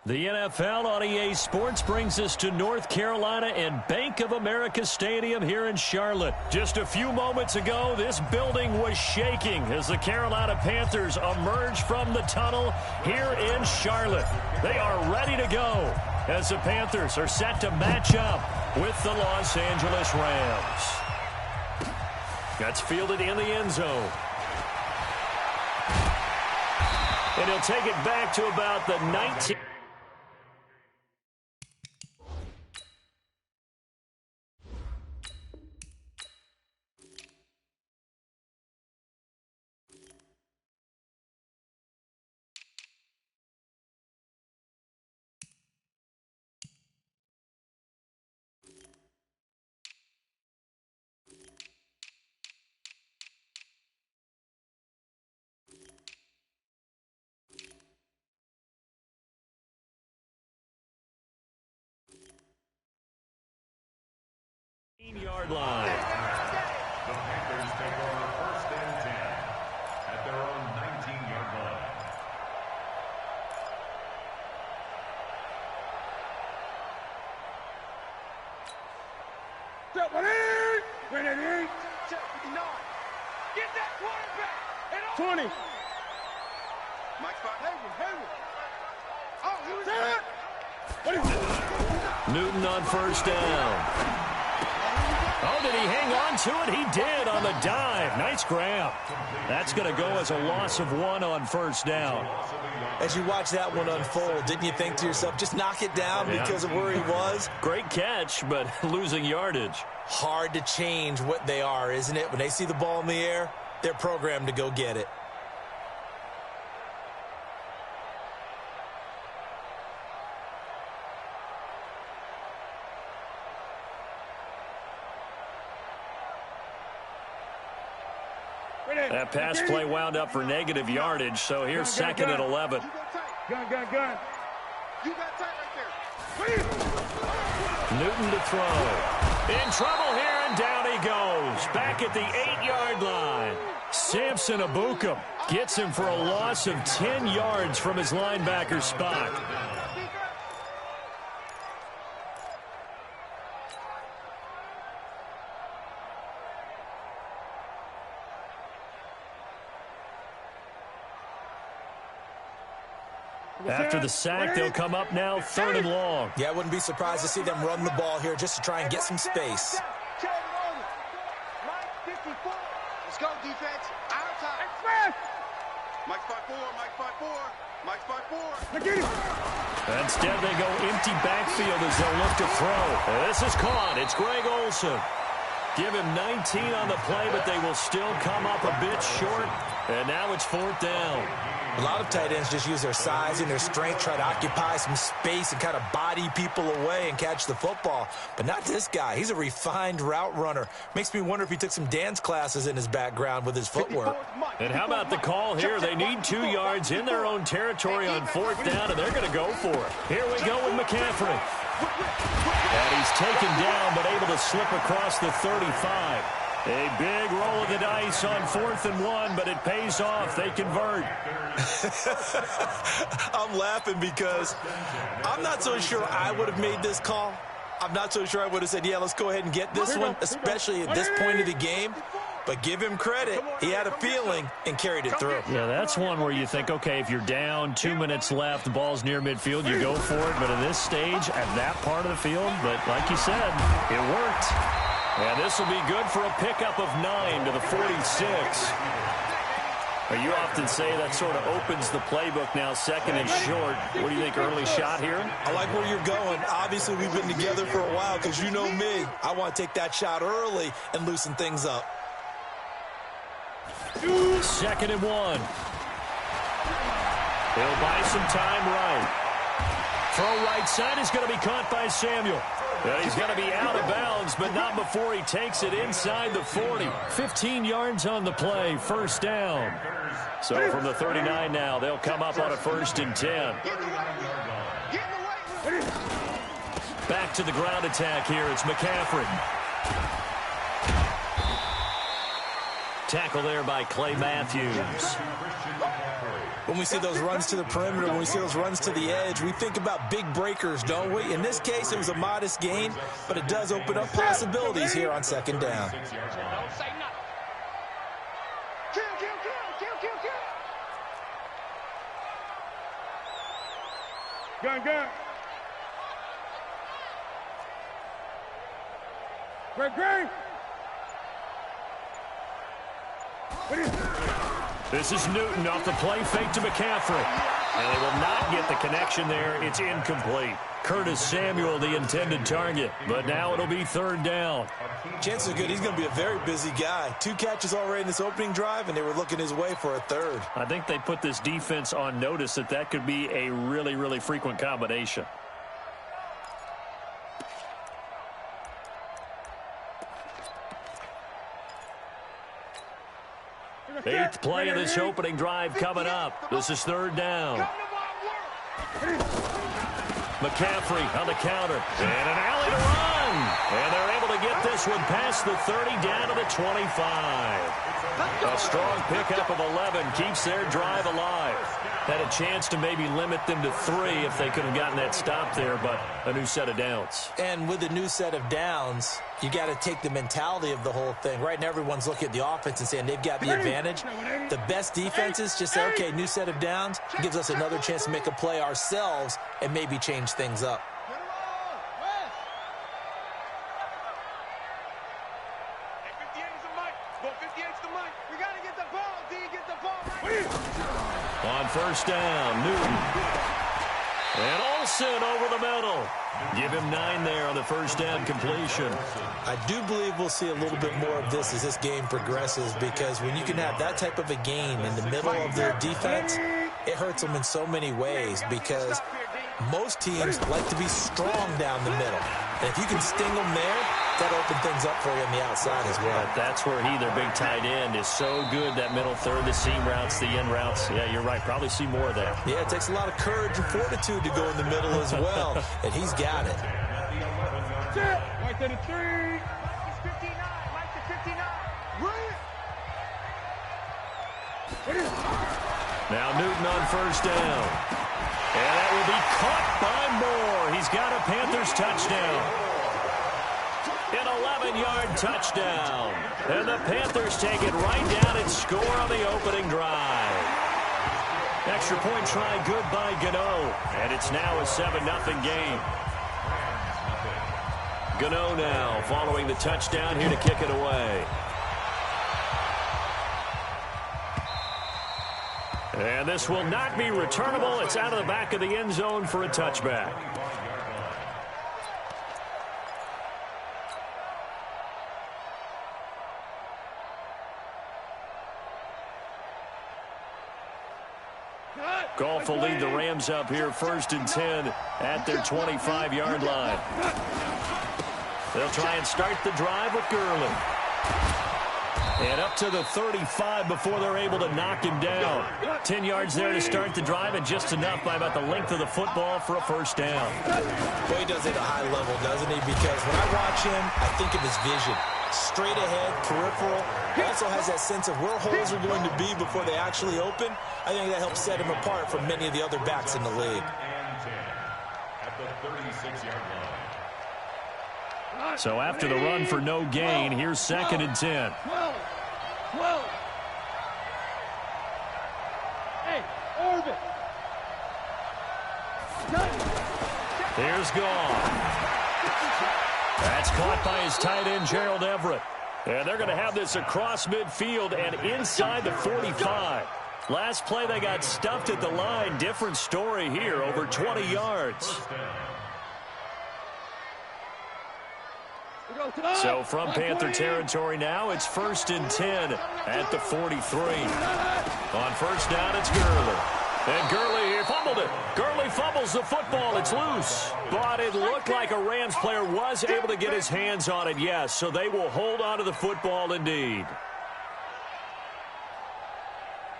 The NFL on EA Sports brings us to North Carolina and Bank of America Stadium here in Charlotte. Just a few moments ago, this building was shaking as the Carolina Panthers emerge from the tunnel here in Charlotte. They are ready to go as the Panthers are set to match up with the Los Angeles Rams. That's fielded in the end zone. And he'll take it back to about the 19. Yard line. The Panthers take over 1st and 10 at their own 19-yard line. Get that quarterback. 20. Mike spot. Newton on 1st down. Oh, did he hang on to it? He did on the dive. Nice grab. That's going to go as a loss of 1 on 1st down. As you watch that one unfold, didn't you think to yourself, just knock it down because of where he was? Great catch, but losing yardage. Hard to change what they are, isn't it? When they see the ball in the air, they're programmed to go get it. That pass play wound up for negative yardage, so here's 2nd and 11. Gun. You got tight right there. Newton to throw. In trouble here, and down he goes. Back at the 8-yard line. Samson Abukum gets him for a loss of 10 yards from his linebacker spot. After the sack, they'll come up now 3rd and long. Yeah, I wouldn't be surprised to see them run the ball here just to try and get some space. Let's go, defense. Out of time. Mike spot 4. Mike spot 4. Instead, they go empty backfield as they'll look to throw. This is caught. It's Greg Olsen. Give him 19 on the play, but they will still come up a bit short. And now it's 4th down. A lot of tight ends just use their size and their strength, try to occupy some space and kind of body people away and catch the football. But not this guy. He's a refined route runner. Makes me wonder if he took some dance classes in his background with his footwork. And how about the call here? They need 2 yards in their own territory on 4th down, and they're going to go for it. Here we go with McCaffrey. And he's taken down, but able to slip across the 35. A big roll of the dice on 4th and 1, but it pays off. They convert. I'm laughing because I'm not so sure I would have made this call. I'm not so sure I would have said, yeah, let's go ahead and get this one, especially at this point of the game. But give him credit. He had a feeling and carried it through. Yeah, that's one where you think, okay, if you're down, 2 minutes left, the ball's near midfield, you go for it. But at this stage, at that part of the field, but like you said, it worked. And this will be good for a pickup of 9 to the 46. You often say that sort of opens the playbook now, 2nd and short. What do you think, early shot here? I like where you're going. Obviously, we've been together for a while because you know me. I want to take that shot early and loosen things up. 2nd and 1. He'll buy some time right. Throw right side is going to be caught by Samuel. He's going to be out of bounds, but not before he takes it inside the 40. 15 yards on the play, 1st down. So from the 39 now, they'll come up on a 1st and 10. Back to the ground attack here. It's McCaffrey. Tackle there by Clay Matthews. When we see those runs to the perimeter, when we see those runs to the edge, we think about big breakers, don't we? In this case, it was a modest gain, but it does open up possibilities here on second down. Don't say nothing. Kill. Gun. Great. This is Newton off the play fake to McCaffrey. And they will not get the connection there. It's incomplete. Curtis Samuel, the intended target. But now it'll be third down. Chances are good he's going to be a very busy guy. 2 catches already in this opening drive, and they were looking his way for a third. I think they put this defense on notice that could be a really, really frequent combination. Eighth play of this opening drive coming up. This is third down. McCaffrey on the counter. And an alley to run. And they're able to get this one past the 30 down to the 25. A strong pickup of 11 keeps their drive alive. Had a chance to maybe limit them to 3 if they could have gotten that stop there, but a new set of downs. And with a new set of downs, you got to take the mentality of the whole thing. Right now, everyone's looking at the offense and saying they've got the advantage. The best defenses just say, okay, new set of downs. It gives us another chance to make a play ourselves and maybe change things up. On first down, Newton. And Olsen over the middle. Give him 9 there on the first down completion. I do believe we'll see a little bit more of this as this game progresses, because when you can have that type of a gain in the middle of their defense, it hurts them in so many ways, because most teams like to be strong down the middle. And if you can sting them there, that'll open things up for you on the outside as well. But that's where their big tight end, is so good, that middle third, the seam routes, the in routes. Yeah, you're right. Probably see more of that. Yeah, it takes a lot of courage and fortitude to go in the middle as well, and he's got it. Right to the 3. Mike to 59. Mike to 59. Now Newton on first down. And that will be caught by Moore. He's got a Panthers touchdown. An 11-yard touchdown. And the Panthers take it right down and score on the opening drive. Extra point try good by Gano. And it's now a 7-0 game. Gano now following the touchdown here to kick it away. And this will not be returnable. It's out of the back of the end zone for a touchback. Goff will lead the Rams up here, 1st and 10 at their 25-yard line. They'll try and start the drive with Gurley. And up to the 35 before they're able to knock him down. 10 yards there to start the drive, and just enough by about the length of the football for a first down. Well, he does it at a high level, doesn't he? Because when I watch him, I think of his vision. Straight ahead, peripheral. He also has that sense of where holes are going to be before they actually open. I think that helps set him apart from many of the other backs in the league. At the 36-yard line. So after the run for no gain, here's 2nd and 10. 12. Hey, orbit. Here's Goff. That's caught by his tight end, Gerald Everett. And they're going to have this across midfield and inside the 45. Last play, they got stuffed at the line. Different story here, over 20 yards. So from Panther territory now, it's 1st and 10 at the 43. On first down, it's Gurley. And Gurley fumbled it. Gurley fumbles the football. It's loose. But it looked like a Rams player was able to get his hands on it, yes. So they will hold on to the football indeed.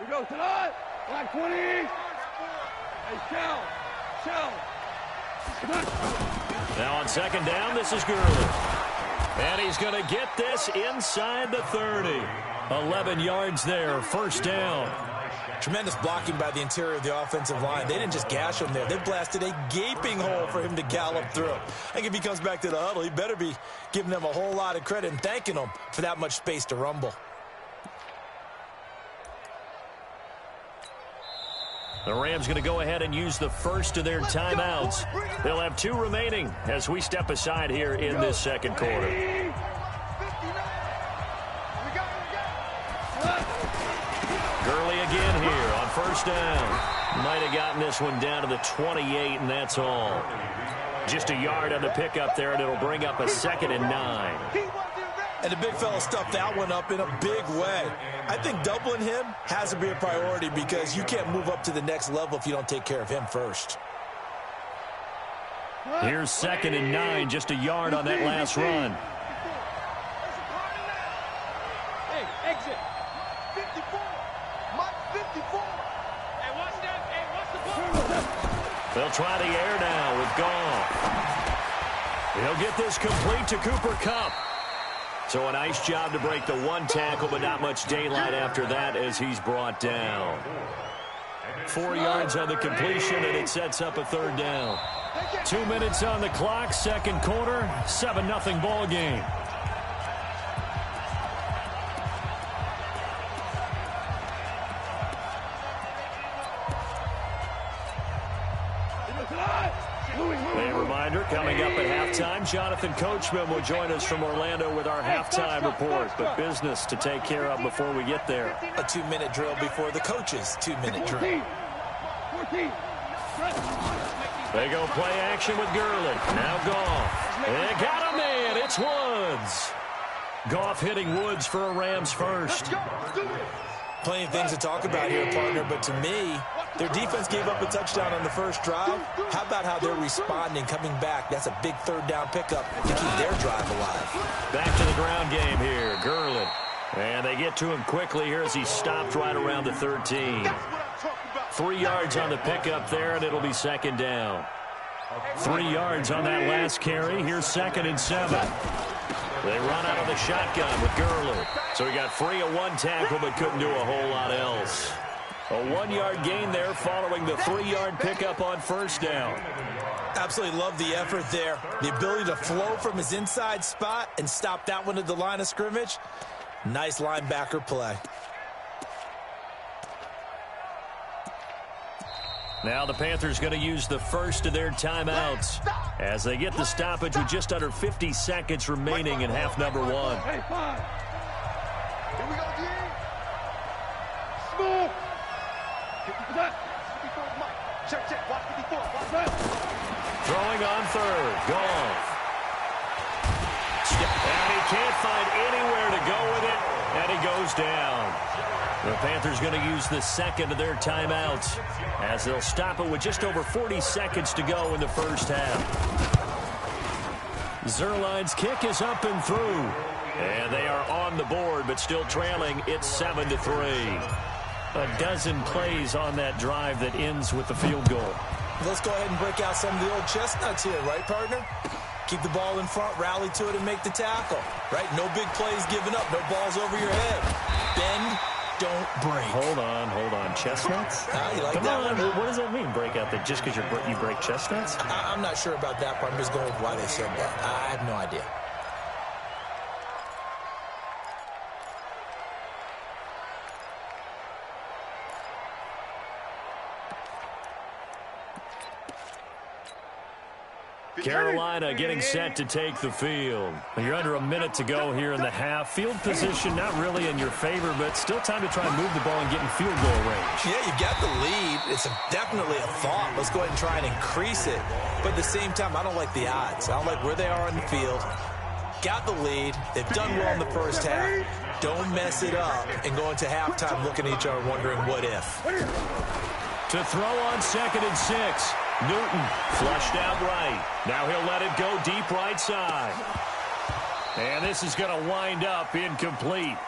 We go tonight. Black 20. Hey, Shell. Now on second down, this is Gurley. And he's going to get this inside the 30. 11 yards there, first down. Tremendous blocking by the interior of the offensive line. They didn't just gash him there. They blasted a gaping hole for him to gallop through. I think if he comes back to the huddle, he better be giving them a whole lot of credit and thanking them for that much space to rumble. The Rams going to go ahead and use the first of their timeouts. They'll have 2 remaining as we step aside here in this second quarter. Gurley again here on first down. Might have gotten this one down to the 28, and that's all. Just a yard on the pickup there, and it'll bring up a 2nd and 9. And the big fella stuffed that one up in a big way. I think doubling him has to be a priority because you can't move up to the next level if you don't take care of him first. Here's 2nd and 9, just a yard on that last run. Hey, exit. 54. Mike 54. Hey, watch that. Hey, watch the ball. They'll try the air now with Goff. He'll get this complete to Cooper Kupp. So a nice job to break the 1 tackle, but not much daylight after that as he's brought down. 4 yards on the completion, and it sets up a 3rd down. 2 minutes on the clock, second quarter, 7-0 ball game. A reminder, coming up at halftime, Jonathan Coachman will join us from Orlando with our halftime report, but business to take care of before we get there. A 2-minute drill before the coach's 2-minute drill. 14. They go play action with Gurley. Now Goff. They got him in. It's Woods. Goff hitting Woods for a Rams first. Plenty of things to talk about here, partner, but to me, their defense gave up a touchdown on the first drive. How about how they're responding, coming back? That's a big 3rd down pickup to keep their drive alive. Back to the ground game here. Gurley. And they get to him quickly here as he stopped right around the 13. 3 yards on the pickup there, and it'll be 2nd down. 3 yards on that last carry. Here's 2nd and 7. They run out of the shotgun with Gurley. So he got free of 1 tackle but couldn't do a whole lot else. A 1-yard gain there following the 3-yard pickup on first down. Absolutely love the effort there. The ability to flow from his inside spot and stop that one at the line of scrimmage. Nice linebacker play. Now the Panthers going to use the first of their timeouts as they get the stoppage with just under 50 seconds remaining in half number 1. Hey, 5. Here we go, D. Smooth. 54, Mike. Check. Watch 54. Watch that. Throwing on 3rd. Goff. And he can't find anywhere to go with it, and he goes down. The Panthers going to use the 2nd of their timeouts as they'll stop it with just over 40 seconds to go in the first half. Zerline's kick is up and through. And they are on the board, but still trailing. It's 7-3. A dozen plays on that drive that ends with the field goal. Let's go ahead and break out some of the old chestnuts here, right, partner? Keep the ball in front, rally to it, and make the tackle, right? No big plays given up, no balls over your head. Bend, don't break. Hold on. Chestnuts? You like Come that on. one? What does that mean, break out? That just because you break chestnuts? I'm not sure about that part. I'm just going with why they said that. I have no idea. Carolina getting set to take the field. You're under a minute to go here in the half. Field position not really in your favor, but still time to try and move the ball and get in field goal range. Yeah, you got the lead. It's definitely a thought. Let's go ahead and try and increase it. But at the same time, I don't like the odds. I don't like where they are on the field. Got the lead. They've done well in the first half. Don't mess it up and go into halftime looking at each other wondering what if. To throw on 2nd and 6. Newton flushed out right. Now he'll let it go deep right side. And this is going to wind up incomplete.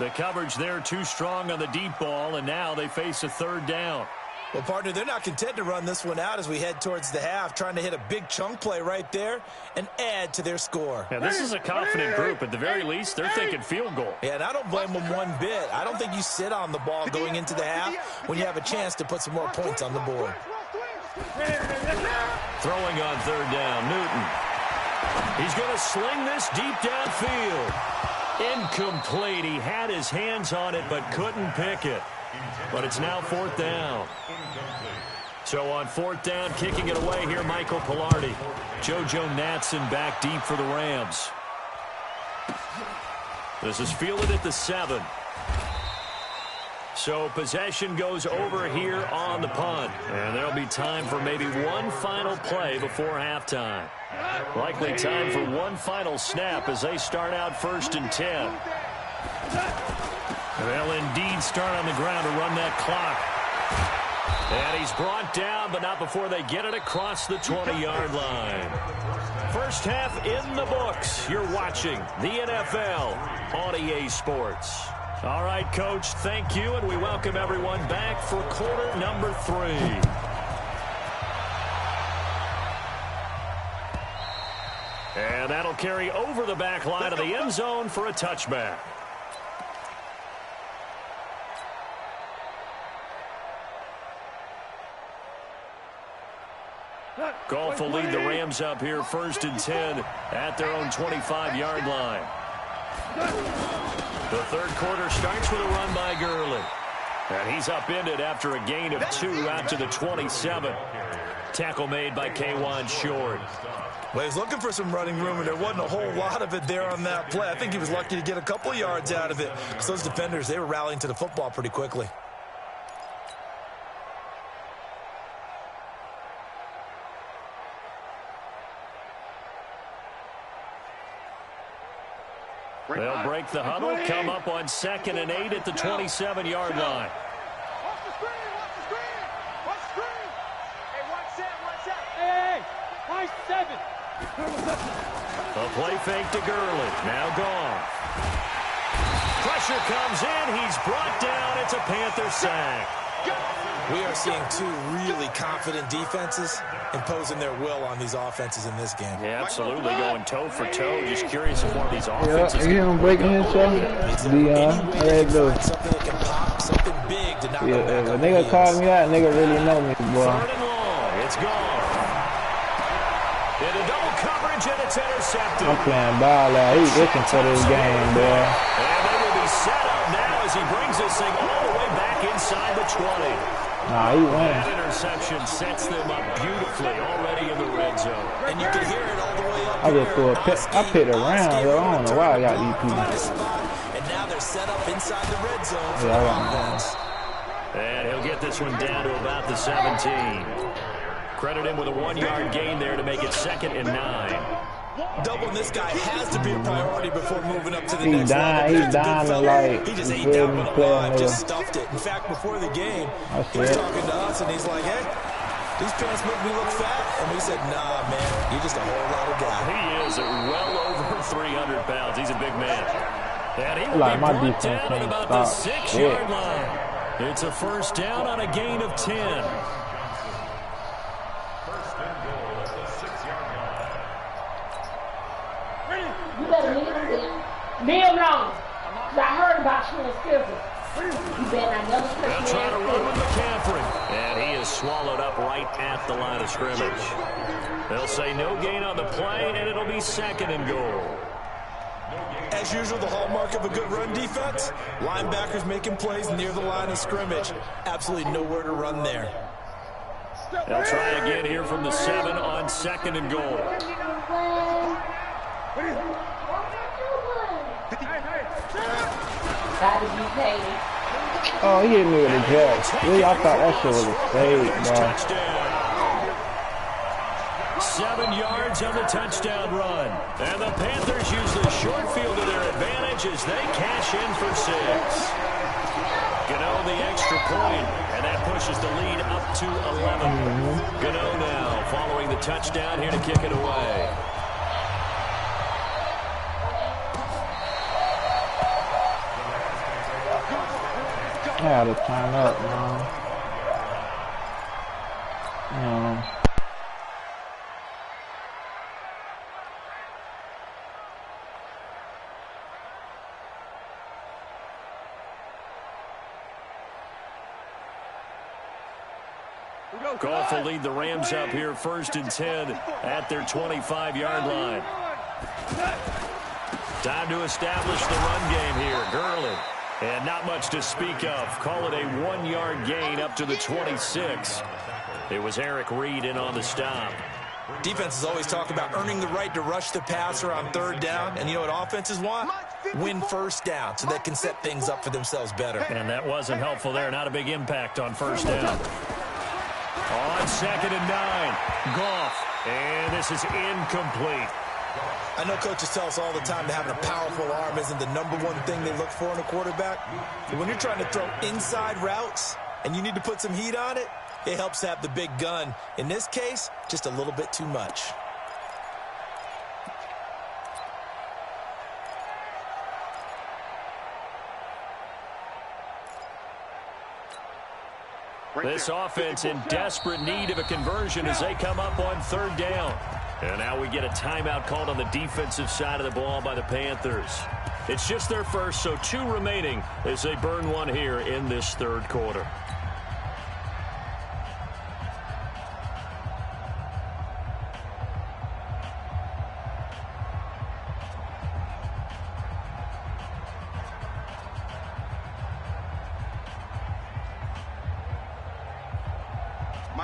The coverage there too strong on the deep ball, and now they face a 3rd down. Well, partner, they're not content to run this one out as we head towards the half, trying to hit a big chunk play right there and add to their score. Yeah, this is a confident group. At the very least, they're thinking field goal. Yeah, and I don't blame them one bit. I don't think you sit on the ball going into the half when you have a chance to put some more points on the board. Throwing on third down, Newton. He's going to sling this deep downfield. Incomplete. He had his hands on it but couldn't pick it. But it's now fourth down. So on fourth down, kicking it away here, Michael Pilardi. JoJo Natson back deep for the Rams. This is fielded at the 7. So possession goes over here on the punt. And there'll be time for maybe one final play before halftime. Likely time for one final snap as they start out 1st and 10. They'll indeed start on the ground to run that clock. And he's brought down, but not before they get it across the 20-yard line. First half in the books. You're watching the NFL on EA Sports. All right, Coach, thank you, and we welcome everyone back for quarter number 3. And that'll carry over the back line of the end zone for a touchback. Goff will lead the Rams up here 1st and 10 at their own 25-yard line. The third quarter starts with a run by Gurley. And he's upended after a gain of 2 out to the 27. Tackle made by K'Wan Short. Well, he's looking for some running room, and there wasn't a whole lot of it there on that play. I think he was lucky to get a couple yards out of it. Because those defenders, they were rallying to the football pretty quickly. They'll break the huddle, come up on 2nd and 8 at the 27-yard line. Watch the screen, watch the screen, watch the screen. Hey, watch 7, watch 7. Hey, watch 7. The play fake to Gurley, now gone. Pressure comes in, he's brought down, it's a Panther sack. We are seeing 2 really confident defenses imposing their will on these offenses in this game. Yeah, absolutely, going toe for toe. Just curious if one of these offenses... Yeah, you breaking himself. Something that can pop, something big to knock them back If a on nigga the call heels. me out, nigga really know me, boy. 3rd and long, it's gone. Into double coverage, and it's intercepted. I'm playing ball out. He's looking for this game, boy. And they will be set up now as he brings this thing all the way back inside the 20. Nah, he winning. That interception sets them up beautifully already in the red zone. And you can hear it all the way up. I just threw a pick. I picked around, yo. I don't know why I got these people. And now they're set up inside the red zone. Yeah, I got And he'll get this one down to about the 17. Credit him with a 1-yard gain there to make it 2nd and 9. Doubling this guy has to be a priority before moving up to the He next level. He's dying to, like, He just ate feel that me one playing alive, with just him. stuffed it. In fact, before the game, That's he was it. talking to us, and he's like, hey, these pants make me look fat. And we said, nah, man, you're just a whole lot of guy. He is well over 300 pounds. He's a big man. And he will Like, be my brought defense down at can't about the stop 6-yard shit. line. It's a first down on a gain of 10. You better leave him there. Leave him alone. I heard about you in Skipper. You better not never touch They'll me. try to run with McCaffrey. And he is swallowed up right at the line of scrimmage. They'll say no gain on the play, and it'll be 2nd and goal. As usual, the hallmark of a good run defense, linebackers making plays near the line of scrimmage. Absolutely nowhere to run there. They'll try again here from the 7 on 2nd and goal. Gotta be paid. Oh, he hit me with a jack. Really, I thought that shit was a fade, bro. Touchdown. 7 yards on the touchdown run. And the Panthers use the short field to their advantage as they cash in for 6. Gano the extra point, and that pushes the lead up to 11. Gano now following the touchdown here to kick it away. I had to time up, man. Goff will lead the Rams up here 1st and 10 at their 25-yard line. Time to establish the run game here. Gurley. And not much to speak of. Call it a 1-yard gain up to the 26. It was Eric Reed in on the stop. Defenses always talk about earning the right to rush the passer on 3rd down. And you know what offenses want? Win 1st down so they can set things up for themselves better. And that wasn't helpful there. Not a big impact on 1st down. On 2nd and 9. Goff. And this is incomplete. I know coaches tell us all the time that having a powerful arm isn't the #1 thing they look for in a quarterback. But when you're trying to throw inside routes and you need to put some heat on it, it helps have the big gun. In this case, just a little bit too much. This offense in desperate need of a conversion as they come up on 3rd down. And now we get a timeout called on the defensive side of the ball by the Panthers. It's just their first, so 2 remaining as they burn one here in this 3rd quarter.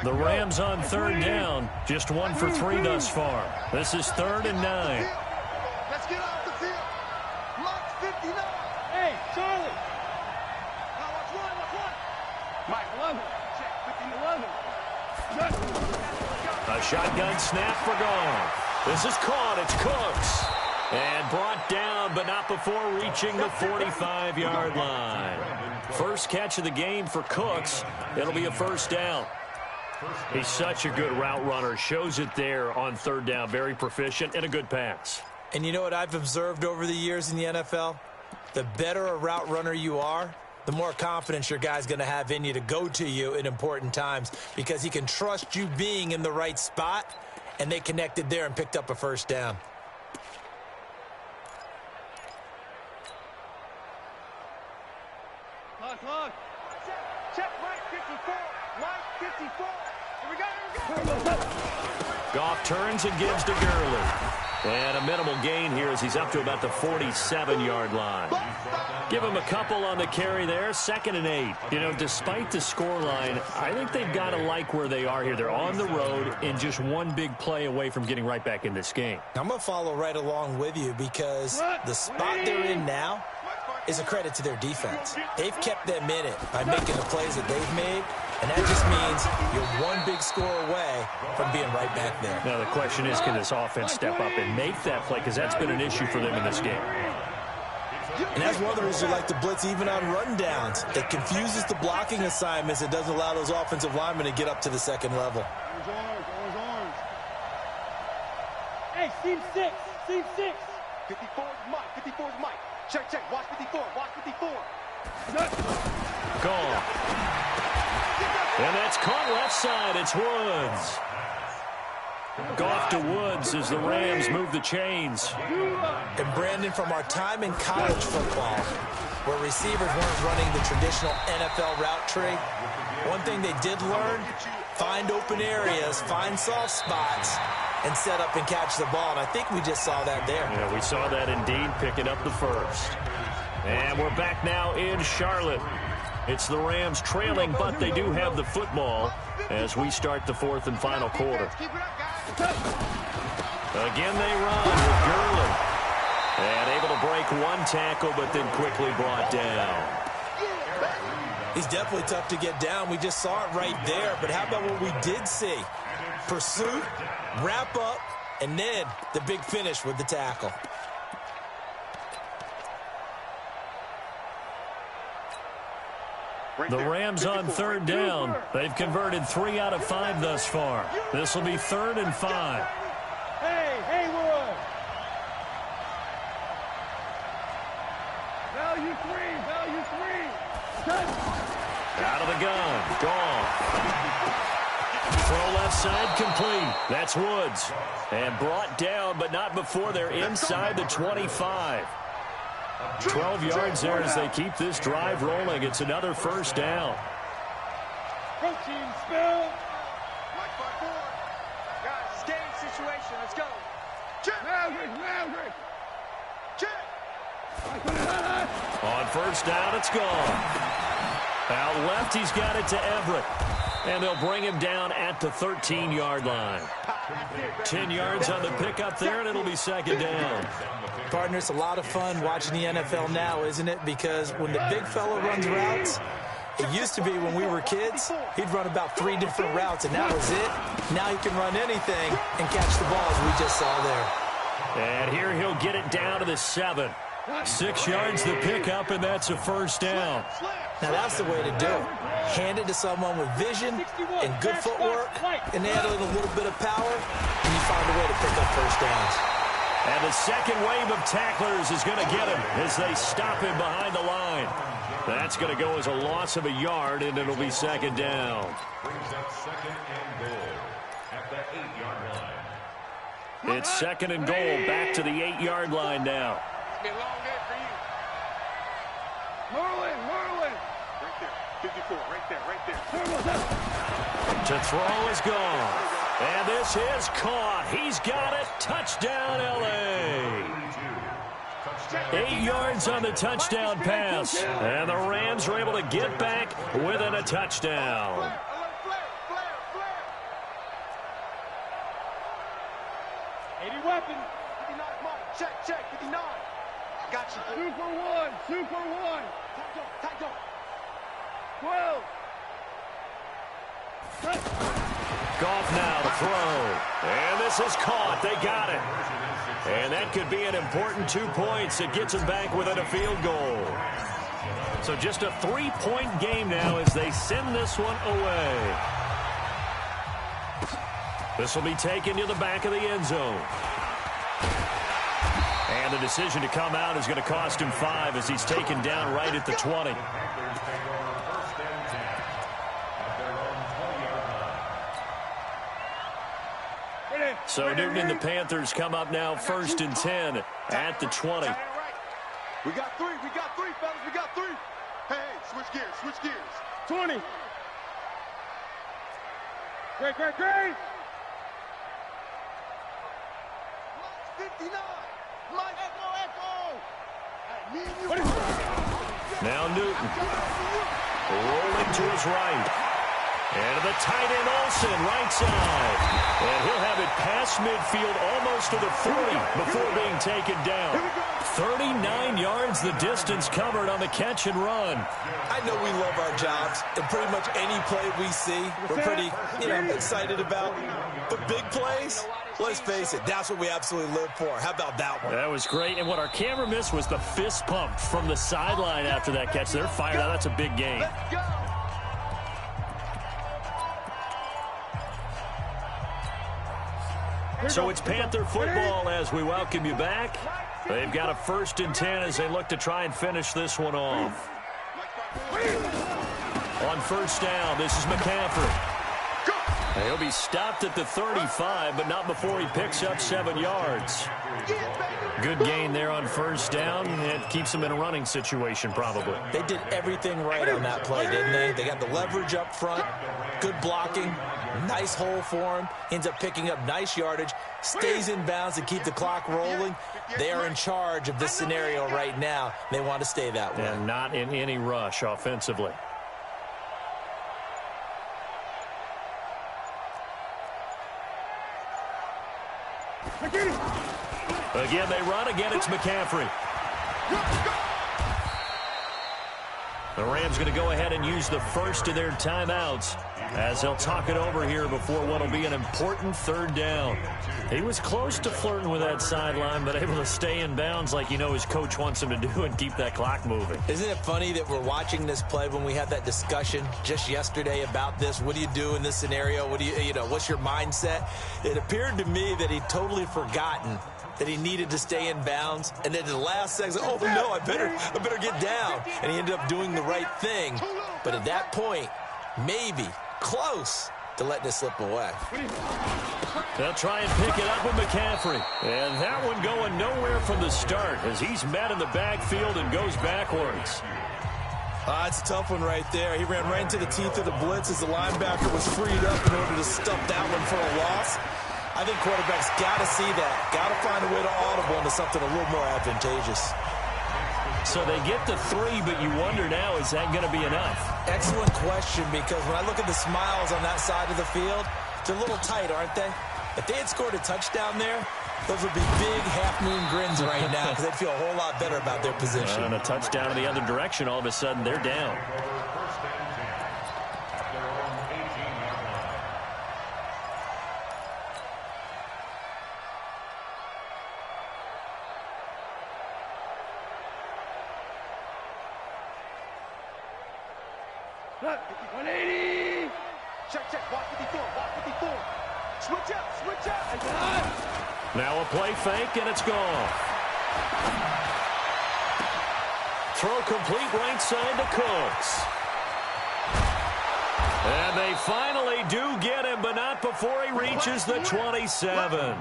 The Rams on 3rd down, just 1 for 3 thus far. This is 3rd and 9. Let's get off the field. Mark 59. Hey, Charlie. Now watch one. Mike, 11. Check, 11. A shotgun snap for Goff. This is caught. It's Cooks. And brought down, but not before reaching the 45-yard line. First catch of the game for Cooks. It'll be a 1st down. He's such a good route runner. Shows it there on 3rd down. Very proficient and a good pass. And you know what I've observed over the years in the NFL? The better a route runner you are, the more confidence your guy's going to have in you to go to you in important times because he can trust you being in the right spot, and they connected there and picked up a 1st down. Clock. Check Mike 54. Mike 54. Here we go. Goff turns and gives to Gurley. And a minimal gain here as he's up to about the 47-yard line. Give him a couple on the carry there. 2nd and 8. You know, despite the scoreline, I think they've got to like where they are here. They're on the road and just one big play away from getting right back in this game. I'm going to follow right along with you because the spot they're in now is a credit to their defense. They've kept them in it by making the plays that they've made, and that just means you're one big score away from being right back there. Now the question is, can this offense step up and make that play? Because that's been an issue for them in this game. And that's one of the reasons you like to blitz even on rundowns. It confuses the blocking assignments. It doesn't allow those offensive linemen to get up to the 2nd level. Orange. Hey, Steve 6. 54 is Mike. 54 is Mike. Check. Watch 54. Gone. And that's caught left side. It's Woods. Goff to Woods as the Rams move the chains. And Brandon, from our time in college football, where receivers weren't running the traditional NFL route tree, one thing they did learn, find open areas, find soft spots, and set up and catch the ball. And I think we just saw that there. Yeah, we saw that indeed, picking up the first. And we're back now in Charlotte. It's the Rams trailing, but they do have the football as we start the 4th and final quarter. Again, they run with Gurley. And able to break one tackle, but then quickly brought down. He's definitely tough to get down. We just saw it right there. But how about what we did see? Pursuit, wrap up, and then the big finish with the tackle. The Rams on 3rd down. They've converted 3 out of 5 thus far. This will be 3rd and 5. Hey, Haywood. Value 3. Out of the gun. Gone. Throw left side complete. That's Woods. And brought down, but not before they're inside the 25. 12 yards there as they keep this drive rolling. It's another 1st down. Protein spill. Mike 5-4. Guys, it's game situation. Let's go. Check. Check. On first down, it's gone. Out left, he's got it to Everett. And they'll bring him down at the 13-yard line. 10 yards on the pickup there, and it'll be second down. Partner, it's a lot of fun watching the NFL now, isn't it? Because when the big fella runs routes, it used to be when we were kids, he'd run about 3 different routes, and that was it. Now he can run anything and catch the ball, as we just saw there. And here he'll get it down to the 7. 6 yards the pickup, and that's a first down. Now that's the way to do it. Hand it to someone with vision and good footwork, and add in a little bit of power, and you find a way to pick up first downs. And the second wave of tacklers is going to get him as they stop him behind the line. That's going to go as a loss of a yard, and it'll be second down. Brings up second and goal at the 8-yard line. It's second and goal back to the 8-yard line now. It's been a long day for you. Merlin. Right there. 54. Right there. To throw is gone. And this is caught. He's got it. Touchdown, L.A. 8 yards on the touchdown pass. And the Rams are able to get back within a touchdown. Flare. 80 weapon. 59, Mike. Check. 59. Got you. Super one. Tight dog. 12. Goff now to throw. And this is caught. They got it. And that could be an important 2 points. It gets them back within a field goal. So just a 3-point game now as they send this one away. This will be taken to the back of the end zone. And the decision to come out is going to cost him 5 as he's taken down right at the 20. So Newton and the Panthers come up now first and 10 at the 20. We got three, fellas. We got 3. Hey, switch gears. 20. Great. 59. Mike, echo. Hey, me and you. Now Newton rolling to his right. And the tight end Olsen, right side. And he'll have it past midfield almost to the 40 before being taken down. 39 yards the distance covered on the catch and run. I know we love our jobs, and pretty much any play we see, we're pretty, excited about. But big plays, let's face it, that's what we absolutely live for. How about that one? That was great. And what our camera missed was the fist pump from the sideline after that catch. They're fired out. That's a big game. Let's go. So it's Panther football as we welcome you back. They've got a first and 10 as they look to try and finish this one off. On first down, this is McCaffrey. He'll be stopped at the 35, but not before he picks up 7 yards. Good gain there on first down. It keeps them in a running situation, probably. They did everything right on that play, didn't they? They got the leverage up front, good blocking, nice hole for him, ends up picking up nice yardage, stays in bounds to keep the clock rolling. They are in charge of this scenario right now. They want to stay that way. And not in any rush offensively. Again, they run. Again, it's McCaffrey. The Rams going to go ahead and use the first of their timeouts as they'll talk it over here before what will be an important third down. He was close to flirting with that sideline, but able to stay in bounds like his coach wants him to do and keep that clock moving. Isn't it funny that we're watching this play when we had that discussion just yesterday about this? What do you do in this scenario? What do what's your mindset? It appeared to me that he'd totally forgotten that he needed to stay in bounds, and then in the last second, oh no, I better get down. And he ended up doing the right thing. But at that point, maybe close to letting it slip away. They'll try and pick it up with McCaffrey. And that one going nowhere from the start as he's met in the backfield and goes backwards. It's a tough one right there. He ran right into the teeth of the blitz as the linebacker was freed up in order to stuff that one for a loss. I think quarterbacks got to see that. Got to find a way to audible into something a little more advantageous. So they get the 3, but you wonder now, is that going to be enough? Excellent question, because when I look at the smiles on that side of the field, they're a little tight, aren't they? If they had scored a touchdown there, those would be big half-moon grins right now because they'd feel a whole lot better about their position. And a touchdown in the other direction, all of a sudden they're down. Look, 180. Check, walk 54, walk 54. Switch up. Now a play fake, and it's gone. Throw complete right side to Cooks. And they finally do get him, but not before he reaches the 27.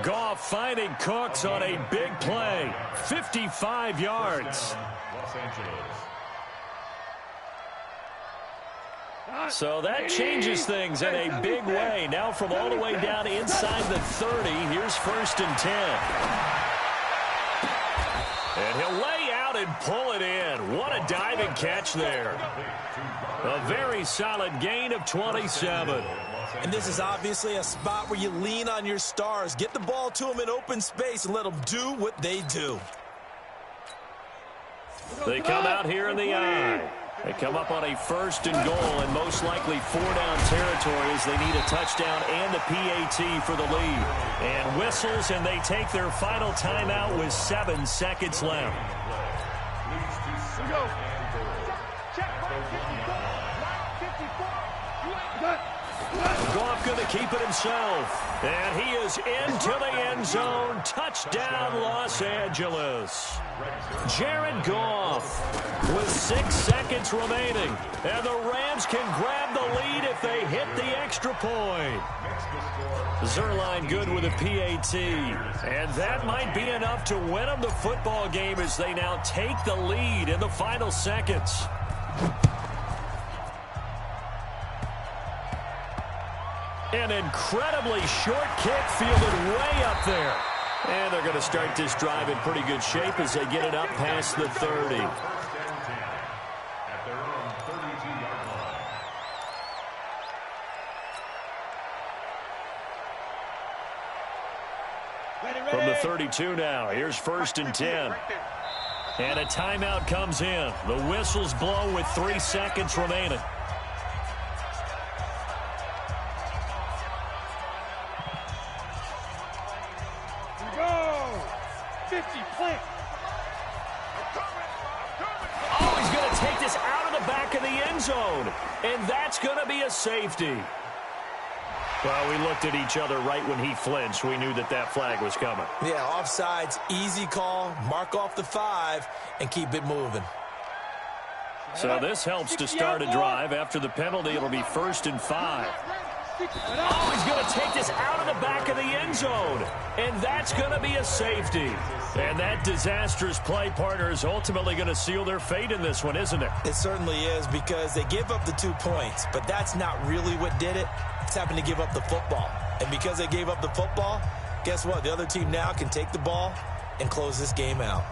Goff finding Cooks on a big play. 55 yards. So that changes things in a big way. Now from all the way down inside the 30, here's 1st and 10. And he'll lay out and pull it in. What a diving catch there. A very solid gain of 27. And this is obviously a spot where you lean on your stars. Get the ball to them in open space and let them do what they do. They come out here in the eye. They come up on a 1st and goal, and most likely 4-down territory as they need a touchdown and a PAT for the lead. And whistles, and they take their final timeout with 7 seconds left. Here we go. Check, 54. Goff going to keep it himself. And he is into the end zone. Touchdown, Los Angeles. Jared Goff with 6 seconds remaining. And the Rams can grab the lead if they hit the extra point. Zerline good with a PAT. And that might be enough to win them the football game as they now take the lead in the final seconds. An incredibly short kick fielded way up there. And they're going to start this drive in pretty good shape as they get it up past the 30. From the 32 now, here's 1st and 10. And a timeout comes in. The whistles blow with 3 seconds remaining. Oh, he's going to take this out of the back of the end zone. And that's going to be a safety. Well, we looked at each other right when he flinched. We knew that that flag was coming. Yeah, offsides, easy call, mark off the 5, and keep it moving. So this helps to start a drive. After the penalty, it'll be 1st and 5. Oh, he's going to take this out of the back of the end zone. And that's going to be a safety. And that disastrous play, partner, is ultimately going to seal their fate in this one, isn't it? It certainly is, because they give up the 2 points. But that's not really what did it. It's happened to give up the football. And because they gave up the football, guess what? The other team now can take the ball and close this game out.